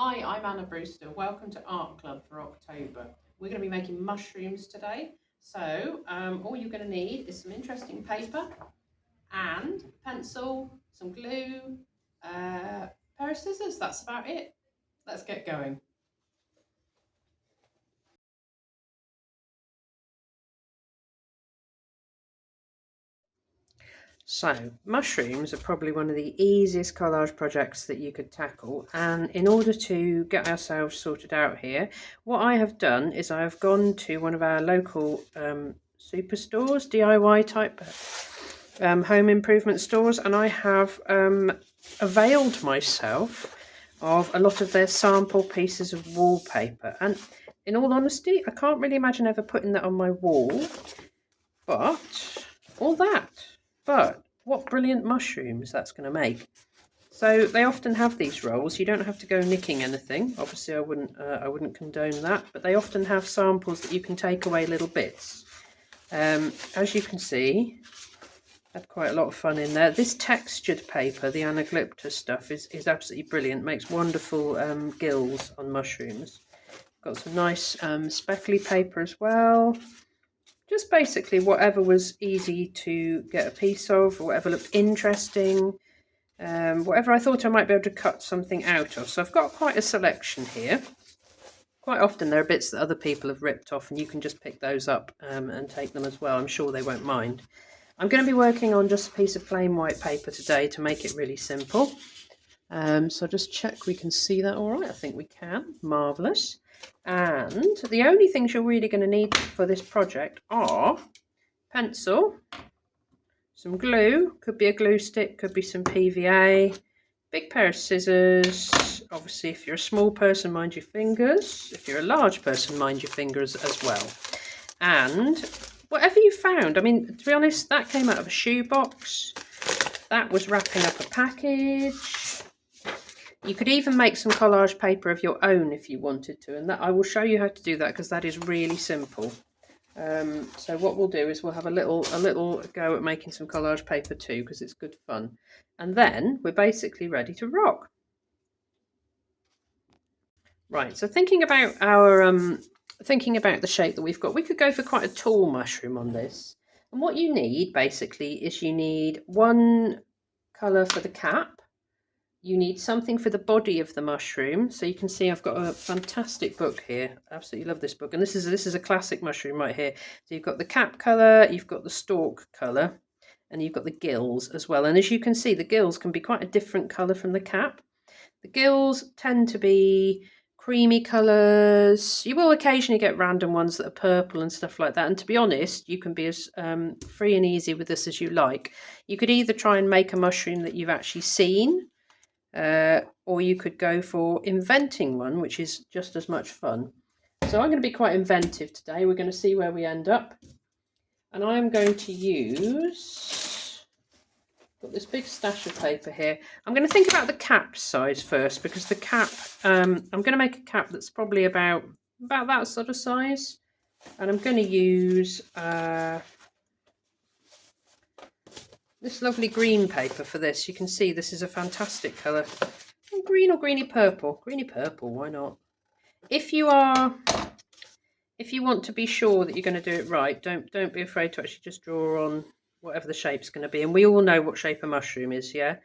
Hi, I'm Anna Brewster. Welcome to Art Club for October. We're going to be making mushrooms today. So all you're going to need is some interesting paper and pencil, some glue, pair of scissors. That's about it. Let's get going. So, mushrooms are probably one of the easiest collage projects that you could tackle, and in order to get ourselves sorted out here, what I have done is I have gone to one of our local superstores, DIY type home improvement stores, and I have availed myself of a lot of their sample pieces of wallpaper. And in all honesty, I can't really imagine ever putting that on my wall, but all that. But what brilliant mushrooms that's going to make. So they often have these rolls. You don't have to go nicking anything. Obviously, I wouldn't condone that. But they often have samples that you can take away little bits. As you can see, had quite a lot of fun in there. This textured paper, the anaglyptus stuff, is absolutely brilliant. Makes wonderful gills on mushrooms. Got some nice speckly paper as well. Just basically whatever was easy to get a piece of, or whatever looked interesting, whatever I thought I might be able to cut something out of. So I've got quite a selection here. Quite often there are bits that other people have ripped off and you can just pick those up and take them as well. I'm sure they won't mind. I'm going to be working on just a piece of plain white paper today to make it really simple. So just check we can see that all right. I think we can. Marvellous. And the only things you're really going to need for this project are pencil, some glue, could be a glue stick, could be some PVA, big pair of scissors. Obviously, if you're a small person, mind your fingers. If you're a large person, mind your fingers as well. And whatever you found, I mean, to be honest, that came out of a shoebox. That was wrapping up a package. You could even make some collage paper of your own if you wanted to, and that I will show you how to do that because that is really simple. So what we'll do is we'll have a little go at making some collage paper too because it's good fun, and then we're basically ready to rock. Right, so thinking about the shape that we've got, we could go for quite a tall mushroom on this. And what you need basically is you need one colour for the cap. You need something for the body of the mushroom. So you can see I've got a fantastic book here. Absolutely love this book. And this is a classic mushroom right here. So you've got the cap colour, you've got the stalk colour, and you've got the gills as well. And as you can see, the gills can be quite a different colour from the cap. The gills tend to be creamy colours. You will occasionally get random ones that are purple and stuff like that. And to be honest, you can be as free and easy with this as you like. You could either try and make a mushroom that you've actually seen, or you could go for inventing one, which is just as much fun. So I'm going to be quite inventive today. We're going to see where we end up. And I'm going to use, got this big stash of paper here. I'm going to think about the cap size first, because the cap, I'm going to make a cap that's probably about that sort of size. And I'm going to use this lovely green paper for this. You can see this is a fantastic colour. Green or greeny purple. Greeny purple, why not? If you want to be sure that you're going to do it right, don't be afraid to actually just draw on whatever the shape's going to be. And we all know what shape a mushroom is, yeah?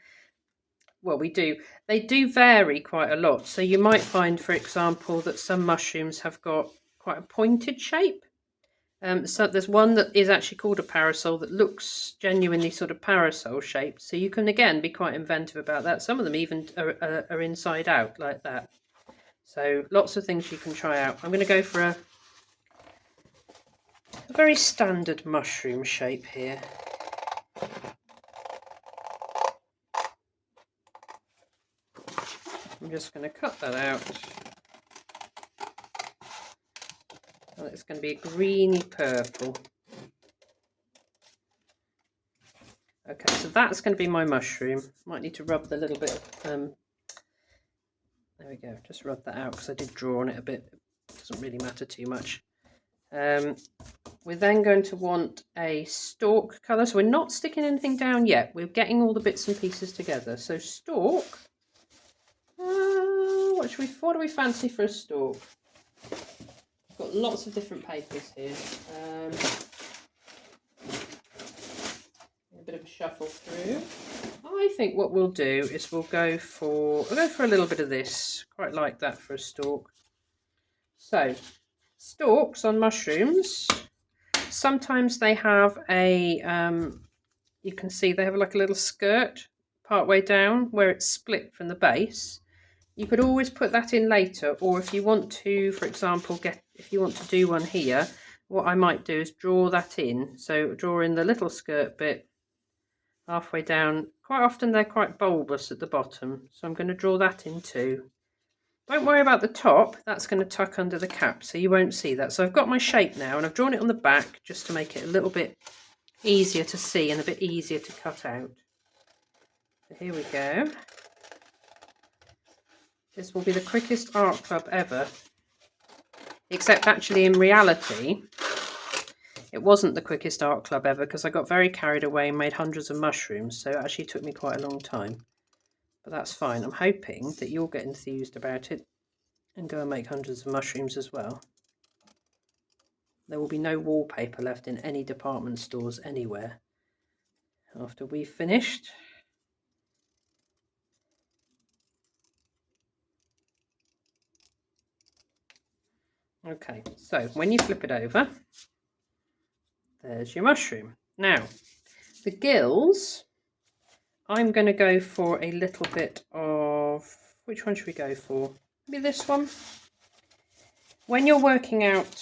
Well, we do. They do vary quite a lot. So you might find, for example, that some mushrooms have got quite a pointed shape. So there's one that is actually called a parasol that looks genuinely sort of parasol shaped. So you can, again, be quite inventive about that. Some of them even are inside out like that. So lots of things you can try out. I'm going to go for a very standard mushroom shape here. I'm just going to cut that out. And it's going to be a greeny purple. Okay, so that's going to be my mushroom. Might need to rub the little bit. There we go. Just rub that out because I did draw on it a bit. It doesn't really matter too much. We're then going to want a stalk colour. So we're not sticking anything down yet. We're getting all the bits and pieces together. So stalk. What what do we fancy for a stalk? I've got lots of different papers here. A bit of a shuffle through. I think what we'll do is we'll go for a little bit of this. Quite like that for a stalk. So, stalks on mushrooms. Sometimes they have a you can see they have like a little skirt part way down where it's split from the base. You could always put that in later, or if you want to, for example, if you want to do one here, what I might do is draw that in. So draw in the little skirt bit halfway down. Quite often they're quite bulbous at the bottom, so I'm going to draw that in too. Don't worry about the top, that's going to tuck under the cap, so you won't see that. So I've got my shape now, and I've drawn it on the back just to make it a little bit easier to see and a bit easier to cut out. So here we go. This will be the quickest art club ever, except actually in reality it wasn't the quickest art club ever because I got very carried away and made hundreds of mushrooms, so it actually took me quite a long time. But that's fine. I'm hoping that you'll get enthused about it and go and make hundreds of mushrooms as well. There will be no wallpaper left in any department stores anywhere after we've finished. Okay, so when you flip it over, there's your mushroom. Now, the gills, I'm going to go for a little bit of, which one should we go for? Maybe this one. When you're working out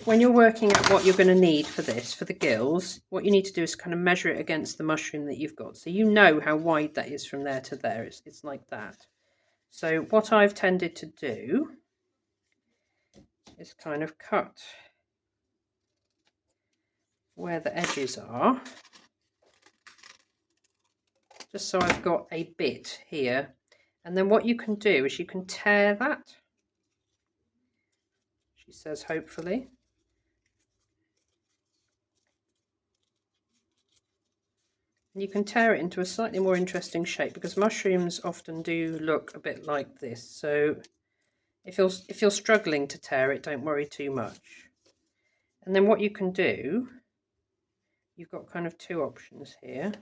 what you're going to need for this, for the gills, what you need to do is kind of measure it against the mushroom that you've got. So you know how wide that is from there to there. It's like that. So what I've tended to do is kind of cut where the edges are, just so I've got a bit here. And then what you can do is you can tear that, she says, hopefully. And you can tear it into a slightly more interesting shape, because mushrooms often do look a bit like this. So if you're struggling to tear it, don't worry too much. And then what you can do, you've got kind of two options here.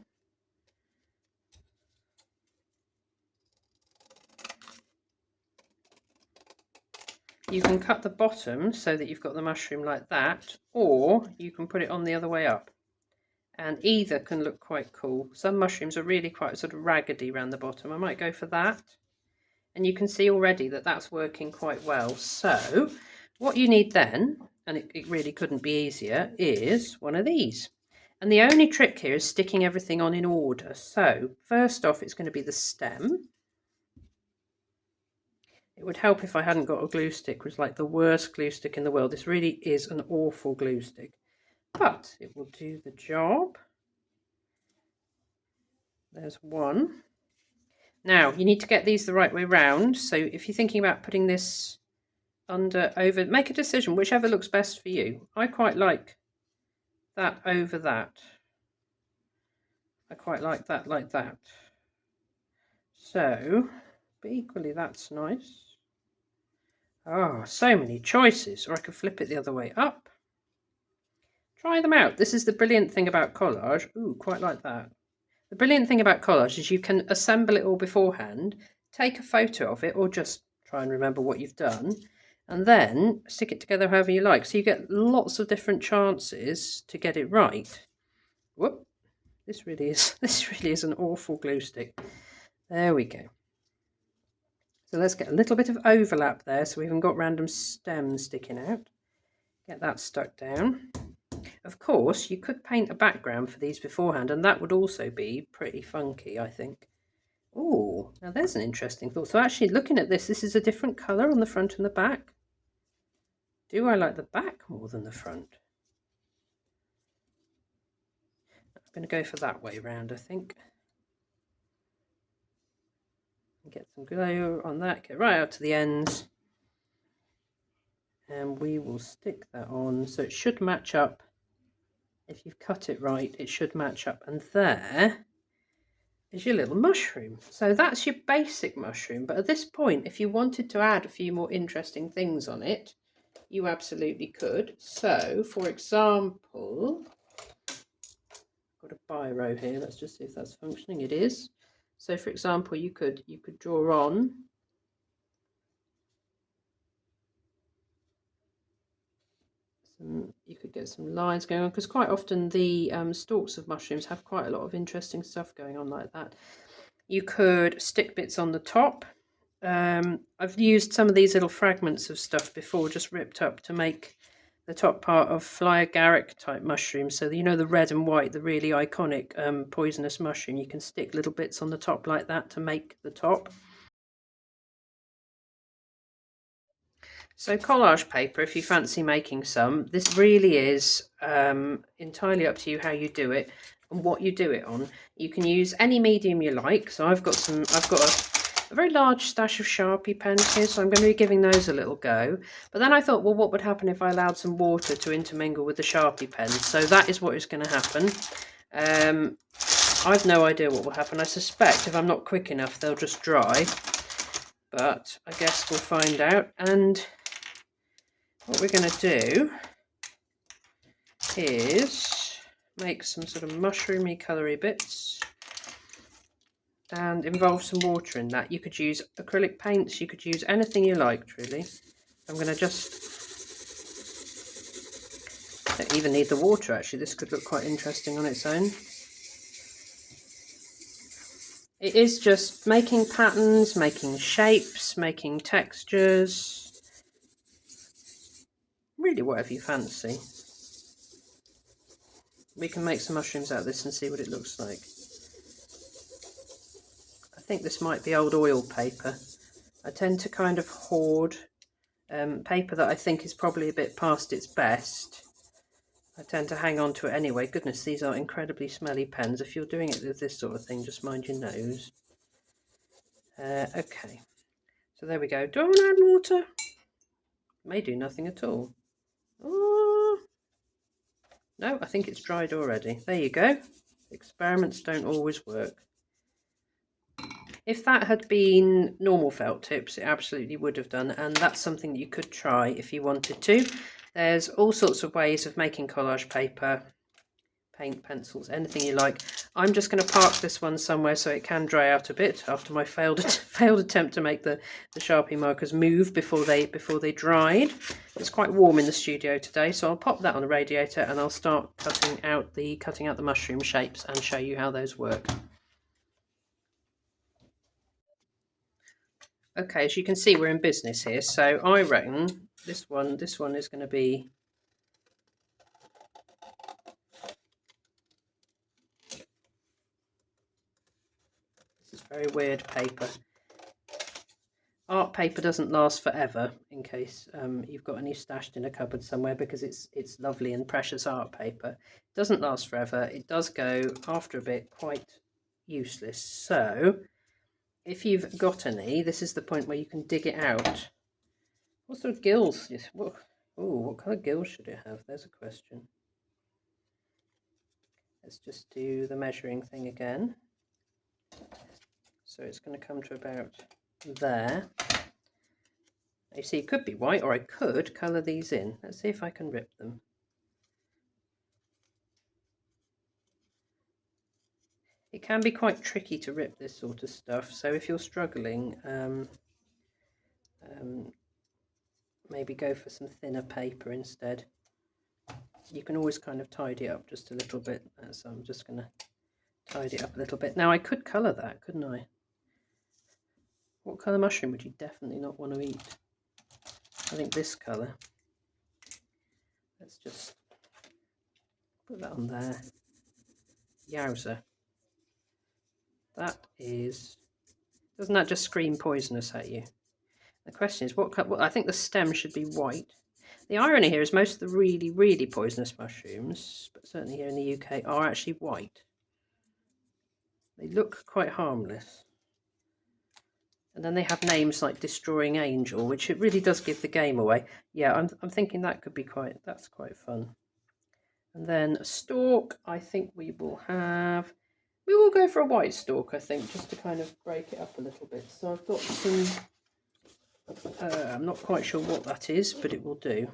You can cut the bottom so that you've got the mushroom like that, or you can put it on the other way up. And either can look quite cool. Some mushrooms are really quite sort of raggedy around the bottom. I might go for that. And you can see already that that's working quite well. So what you need then, and it really couldn't be easier, is one of these. And the only trick here is sticking everything on in order. So first off, it's going to be the stem. It would help if I hadn't got a glue stick, which is like the worst glue stick in the world. This really is an awful glue stick, but it will do the job. There's one. Now, you need to get these the right way round. So if you're thinking about putting this over, make a decision, whichever looks best for you. I quite like that over that. I quite like that like that. So, but equally that's nice. Oh, so many choices. Or I could flip it the other way up. Try them out. This is the brilliant thing about collage. Ooh, quite like that. The brilliant thing about collage is you can assemble it all beforehand, take a photo of it, or just try and remember what you've done, and then stick it together however you like. So you get lots of different chances to get it right. Whoop! This really is an awful glue stick. There we go. So let's get a little bit of overlap there, so we haven't got random stems sticking out. Get that stuck down. Of course, you could paint a background for these beforehand, and that would also be pretty funky, I think. Oh, now there's an interesting thought. So actually, looking at this, this is a different colour on the front and the back. Do I like the back more than the front? I'm going to go for that way round, I think. Get some glue on that, get right out to the ends. And we will stick that on, so it should match up. If you've cut it right, it should match up. And there is your little mushroom. So that's your basic mushroom. But at this point, if you wanted to add a few more interesting things on it, you absolutely could. So, for example, I've got a biro here. Let's just see if that's functioning. It is. So, for example, you could draw on some. You could get some lines going on, because quite often the stalks of mushrooms have quite a lot of interesting stuff going on like that. You could stick bits on the top. I've used some of these little fragments of stuff before, just ripped up, to make the top part of fly agaric type mushrooms. So you know, the red and white, the really iconic poisonous mushroom. You can stick little bits on the top like that to make the top. So collage paper, if you fancy making some, this really is entirely up to you how you do it and what you do it on. You can use any medium you like. So I've got a very large stash of Sharpie pens here, so I'm going to be giving those a little go. But then I thought, well, what would happen if I allowed some water to intermingle with the Sharpie pens? So that is what is going to happen. I've no idea what will happen. I suspect if I'm not quick enough, they'll just dry. But I guess we'll find out. And what we're going to do is make some sort of mushroomy coloury bits and involve some water in that. You could use acrylic paints, you could use anything you like, really. I'm going to just, don't even need the water actually, this could look quite interesting on its own. It is just making patterns, making shapes, making textures, really whatever you fancy. We can make some mushrooms out of this and see what it looks like. I think this might be old oil paper. I tend to kind of hoard paper that I think is probably a bit past its best. I tend to hang on to it anyway. Goodness, these are incredibly smelly pens. If you're doing it with this sort of thing, just mind your nose. Okay, so there we go. Do I want to add water? May do nothing at all. Oh, no, I think it's dried already. There you go. Experiments don't always work. If that had been normal felt tips, it absolutely would have done, and that's something that you could try if you wanted to. There's all sorts of ways of making collage paper, paint, pencils, anything you like. I'm just going to park this one somewhere so it can dry out a bit after my failed attempt to make the Sharpie markers move before they dried. It's quite warm in the studio today, so I'll pop that on the radiator and I'll start cutting out the mushroom shapes and show you how those work. Okay, as you can see, we're in business here, so I reckon this one is going to be very weird paper. Art paper doesn't last forever, in case you've got any stashed in a cupboard somewhere, because it's lovely and precious art paper. It doesn't last forever. It does go, after a bit, quite useless. So if you've got any, this is the point where you can dig it out. What sort of gills? What colour gills should it have? There's a question. Let's just do the measuring thing again. So it's going to come to about there. You see, it could be white, or I could colour these in. Let's see if I can rip them. It can be quite tricky to rip this sort of stuff, so if you're struggling, maybe go for some thinner paper instead. You can always kind of tidy it up just a little bit, so I'm just going to tidy it up a little bit. Now I could colour that, couldn't I? What colour mushroom would you definitely not want to eat? I think this colour. Let's just put that on there. Yowza. That is... Doesn't that just scream poisonous at you? The question is, what colour... Well, I think the stem should be white. The irony here is most of the really, really poisonous mushrooms, but certainly here in the UK, are actually white. They look quite harmless. And then they have names like Destroying Angel, which it really does give the game away. Yeah, I'm thinking that could be that's quite fun. And then a stalk, I think we will We will go for a white stalk, I think, just to kind of break it up a little bit. So I've got some, I'm not quite sure what that is, but it will do.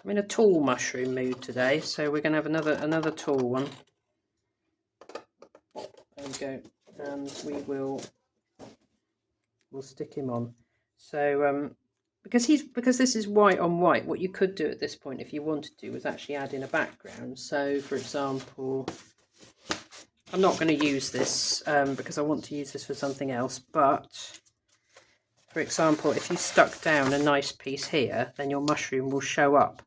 I'm in a tall mushroom mood today, so we're going to have another tall one. There we go, and we'll stick him on. So because this is white on white, what you could do at this point, if you wanted to, was actually add in a background. So, for example, I'm not going to use this because I want to use this for something else. But for example, if you stuck down a nice piece here, then your mushroom will show up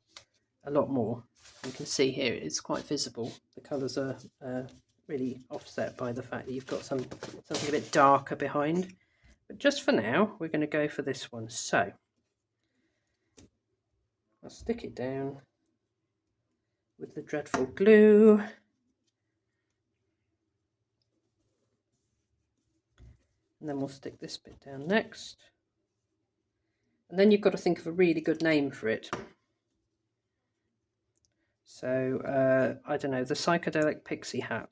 a lot more. You can see here it's quite visible. The colours are really offset by the fact that you've got something a bit darker behind. But just for now, we're going to go for this one. So I'll stick it down with the dreadful glue. And then we'll stick this bit down next. And then you've got to think of a really good name for it. So, I don't know, the psychedelic pixie hat.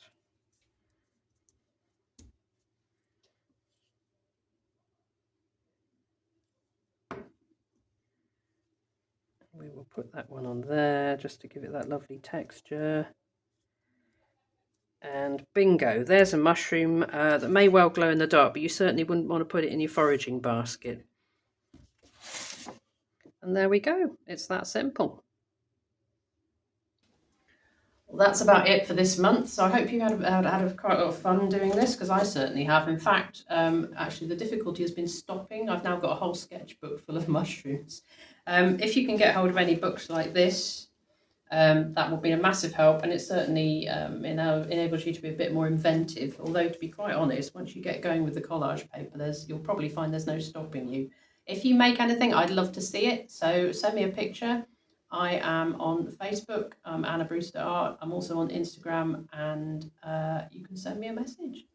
We will put that one on there just to give it that lovely texture. And bingo, there's a mushroom that may well glow in the dark, but you certainly wouldn't want to put it in your foraging basket. And there we go, it's that simple. Well, that's about it for this month. So I hope you had quite a lot of fun doing this, because I certainly have. In fact, actually the difficulty has been stopping. I've now got a whole sketchbook full of mushrooms. If you can get hold of any books like this, that will be a massive help, and it certainly enables you to be a bit more inventive. Although, to be quite honest, once you get going with the collage paper, you'll probably find there's no stopping you. If you make anything, I'd love to see it. So send me a picture. I am on Facebook. I'm Anna Brewster Art. I'm also on Instagram, and you can send me a message.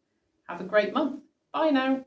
Have a great month. Bye now.